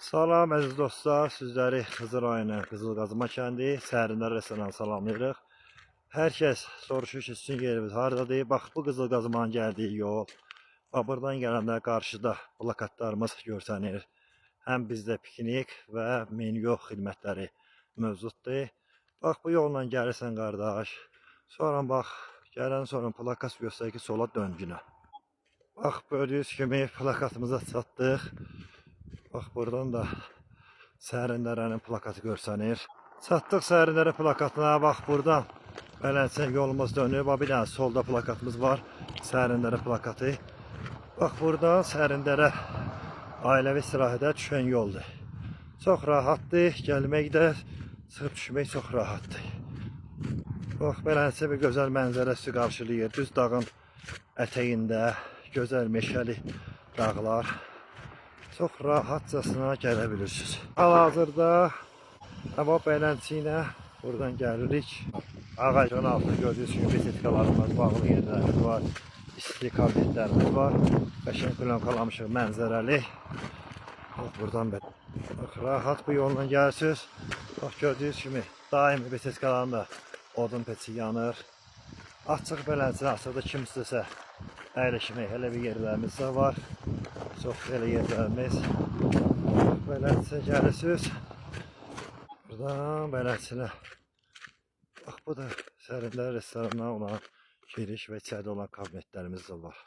Salam əziz dostlar, sizləri Xızı rayonu Qızılqazma kəndi Səhrinlər restoranı salamlayırıq. Hər kəs soruşur ki, sizin yeriniz hardadır? Bax, bu Qızılqazmanın gəldiyi yol. Bax, buradan gələndə qarşıda plakatlarımız görsənir. Həm bizdə piknik və menyu xidmətləri mövcuddur. Bax, bu yolla gəlirsən qardaş. Sonra bax, gələn sonra plakat göstərir ki, sola döngünə. Bax, gördüyünüz kimi plakatımıza çatdıq. Bax, buradan da Səhrinlərin plakatı görsənir. Çatdıq Səhrinlərə plakatına. Bax, buradan beləcə yolumuz dönür. Bax, bir dənə solda plakatımız var. Səhrinlərə plakatı. Bax, buradan Səhrinlərə ailəvi istirahətə düşən yoldur. Çox rahatdır. Gəlməkdə, çıxıb düşmək çox rahatdır. Bax, beləcə bir gözəl mənzərə sizi qarşılayır. Düz dağın ətəyində gözəl meşəli dağlar. Çox rahatcasına gələ bilirsiniz. Hal-hazırda hava beləncə ilə buradan gəlirik. Ağacın altında gördüyünüz kimi besetkalarımız, bağlı yerlərimiz var, isti kabinetlərimiz var. Qəşəng plyonkalamışıq mənzərəli. Bax, buradan bax, rahat bu yolla gəlirsiniz. Bax, gördüyünüz kimi daimi besetkalarında odun peçi yanır. Açıq beləncə, açıqda kim istəsə əyləşmək, elə bir yerlərimiz də var. Çox belə yerlərimiz. Beləncə gəlirsiniz. Buradan beləncə. Bax, bu da Səhrinlər restoranına olan giriş və içəridə olan kabinetlərimiz də var.